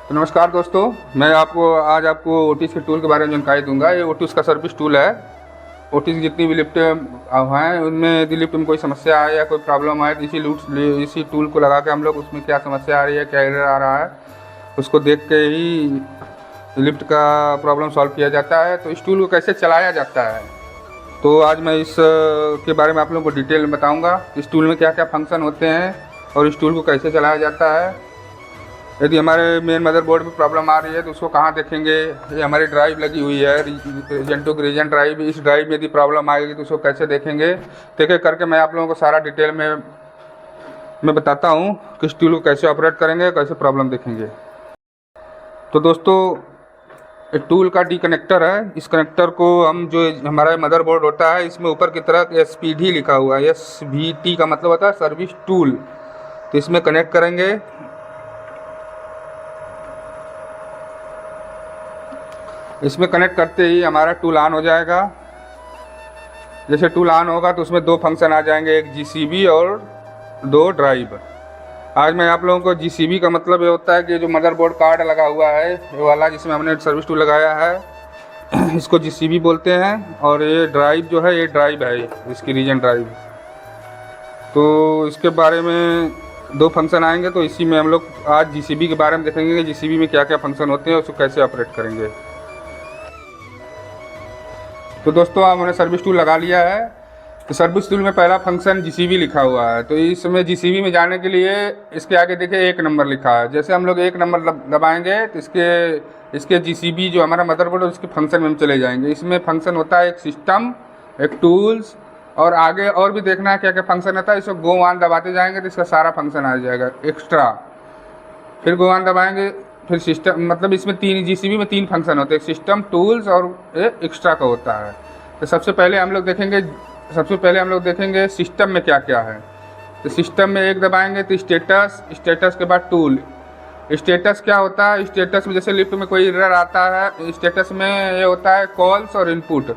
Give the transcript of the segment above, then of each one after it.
तो नमस्कार दोस्तों, मैं आज आपको ओटिस के टूल के बारे में जानकारी दूंगा। ये ओटिस का सर्विस टूल है। ओटिस की जितनी भी लिफ्ट हैं उनमें यदि लिफ्ट में कोई समस्या आए या कोई प्रॉब्लम आए तो इसी टूल को लगा के हम लोग उसमें क्या समस्या आ रही है, क्या एरर आ रहा है, उसको देख के ही लिफ्ट का प्रॉब्लम सॉल्व किया जाता है। तो इस टूल को कैसे चलाया जाता है, तो आज मैं इस के बारे में आप लोगों को डिटेल में बताऊँगा। इस टूल में क्या क्या फंक्शन होते हैं और इस टूल को कैसे चलाया जाता है। यदि हमारे मेन मदरबोर्ड में प्रॉब्लम आ रही है तो उसको कहाँ देखेंगे। ये हमारी ड्राइव लगी हुई है जेंटो की रीजन ड्राइव। इस ड्राइव में यदि प्रॉब्लम आएगी तो उसको कैसे देखेंगे, एक एक करके मैं आप लोगों को सारा डिटेल में मैं बताता हूँ कि इस टूल को कैसे ऑपरेट करेंगे, कैसे प्रॉब्लम देखेंगे। तो दोस्तों, एक टूल का डी कनेक्टर है। इस कनेक्टर को हम जो हमारा मदरबोर्ड होता है इसमें ऊपर की तरफ SPD लिखा हुआ है। SVT का मतलब होता है सर्विस टूल। तो इसमें कनेक्ट करेंगे। इसमें कनेक्ट करते ही हमारा टूल ऑन हो जाएगा। जैसे टूल ऑन होगा तो उसमें दो फंक्शन आ जाएंगे, एक GCB और दो ड्राइव। आज मैं आप लोगों को GCB का मतलब ये होता है कि जो मदरबोर्ड कार्ड लगा हुआ है ये वाला जिसमें हमने सर्विस टूल लगाया है इसको GCB बोलते हैं। और ये ड्राइव जो है ये ड्राइव है, इसकी रीजन ड्राइव। तो इसके बारे में दो फंक्शन आएंगे, तो इसी में हम लोग आज GCB के बारे में देखेंगे कि GCB में क्या क्या फंक्शन होते हैं, उसको कैसे ऑपरेट करेंगे। तो दोस्तों, हमने सर्विस टूल लगा लिया है। तो सर्विस टूल में पहला फंक्शन GCB लिखा हुआ है। तो इसमें GCB में जाने के लिए इसके आगे देखिए 1 नंबर लिखा है। जैसे हम लोग 1 नंबर दबाएंगे तो इसके GCB जो हमारा मदरबोर्ड है उसके फंक्शन में हम चले जाएंगे। इसमें फंक्शन होता है एक सिस्टम, एक टूल्स, और आगे और भी देखना है क्या क्या फंक्शन होता है। इसको गो ऑन दबाते जाएंगे तो इसका सारा फंक्शन आ जाएगा एक्स्ट्रा। फिर गो ऑन दबाएंगे, फिर सिस्टम, मतलब इसमें GCB में 3 फंक्शन होते हैं, सिस्टम, टूल्स और एक्स्ट्रा का होता है। तो सबसे पहले हम लोग देखेंगे सिस्टम में क्या क्या है। तो सिस्टम में 1 दबाएंगे तो स्टेटस के बाद टूल। स्टेटस क्या होता है, स्टेटस में जैसे लिफ्ट में कोई एरर आता है, स्टेटस में ये होता है कॉल्स और इनपुट।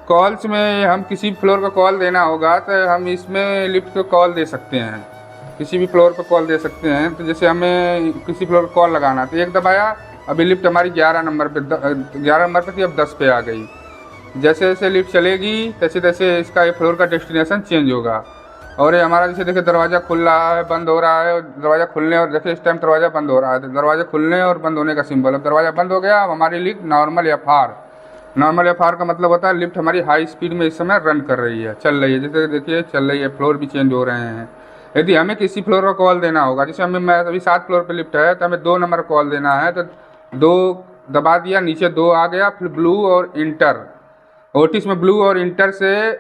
कॉल्स में हम किसी फ्लोर को कॉल देना होगा तो हम इसमें लिफ्ट को कॉल दे सकते हैं, किसी भी फ्लोर पर कॉल दे सकते हैं। तो जैसे हमें किसी फ्लोर पर कॉल लगाना तो 1 दबाया, अभी लिफ्ट हमारी 11 नंबर पे थी, अब 10 पे आ गई। जैसे जैसे लिफ्ट चलेगी तैसे तैसे इसका ये फ्लोर का डेस्टिनेशन चेंज होगा। और ये हमारा जैसे देखिए दरवाज़ा खुल रहा है, बंद हो रहा है, दरवाज़ा खुलने और देखिए इस टाइम दरवाज़ा बंद हो रहा है, तो दरवाज़ा खुलने और बंद होने का सिंबल। अब दरवाज़ा बंद हो गया, अब हमारी लिफ्ट नॉर्मल FR का मतलब होता है लिफ्ट हमारी हाई स्पीड में इस समय रन कर रही है, चल रही है। जैसे देखिए चल रही है, फ्लोर भी चेंज हो रहे हैं। यदि हमें किसी फ्लोर का कॉल देना होगा, जैसे मैं अभी 7 फ्लोर पे लिफ्ट है तो हमें 2 नंबर कॉल देना है, तो 2 दबा दिया, नीचे 2 आ गया, फिर ब्लू और इंटर। ओटिस में ब्लू और इंटर से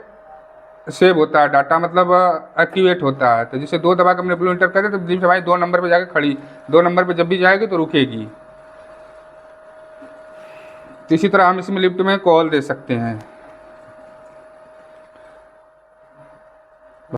सेव होता है डाटा, मतलब एक्टिवेट होता है। तो जैसे 2 दबा के हमने ब्लू इंटर कर दिया तो लिफ्ट हमारी 2 नंबर पे जाके खड़ी, 2 नंबर पे जब भी जाएगी तो रुकेगी। तो इसी तरह हम इसमें लिफ्ट में कॉल दे सकते हैं।